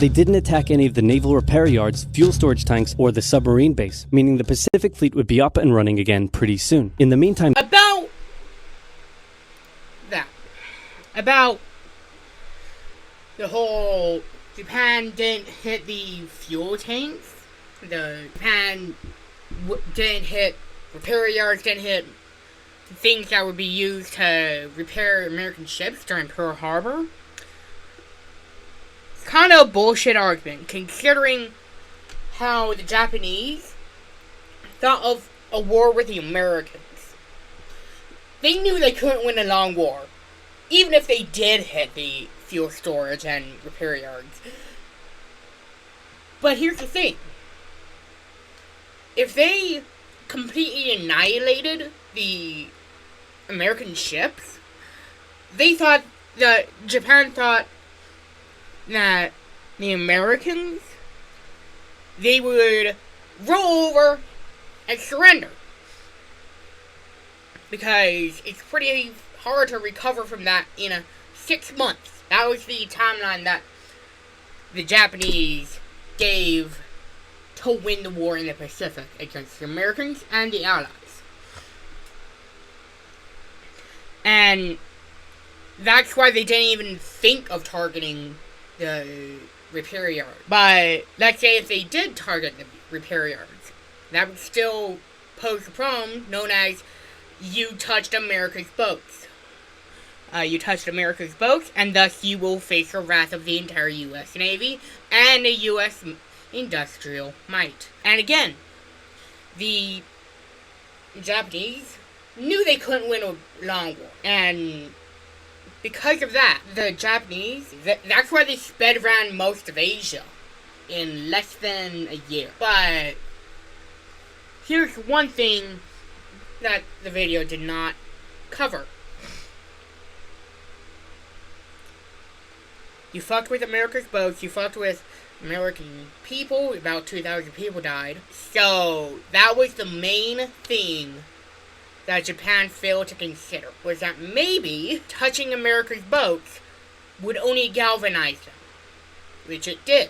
They didn't attack any of the naval repair yards, fuel storage tanks, or the submarine base, meaning the Pacific Fleet would be up and running again pretty soon. In the meantime, about the whole Japan didn't hit the fuel tanks, Japan didn't hit repair yards, didn't hit things that would be used to repair American ships during Pearl Harbor. Kind of a bullshit argument, considering how the Japanese thought of a war with the Americans. They knew they couldn't win a long war, even if they did hit the fuel storage and repair yards. But here's the thing. If they completely annihilated the American ships, Japan thought that the Americans, they would roll over and surrender. Because it's pretty hard to recover from that in 6 months. That was the timeline that the Japanese gave to win the war in the Pacific against the Americans and the Allies. And that's why they didn't even think of targeting the repair yard. But let's say if they did target the repair yards, that would still pose a problem known as you touched America's boats. You touched America's boats, and thus you will face the wrath of the entire U.S. Navy and the U.S. industrial might. And again, the Japanese knew they couldn't win a long war. And because of that, the Japanese, that's why they sped around most of Asia in less than a year. But here's one thing that the video did not cover. You fucked with America's boats, you fucked with American people, about 2,000 people died. So, that was the main thing that Japan failed to consider, was that maybe touching America's boats would only galvanize them, which it did.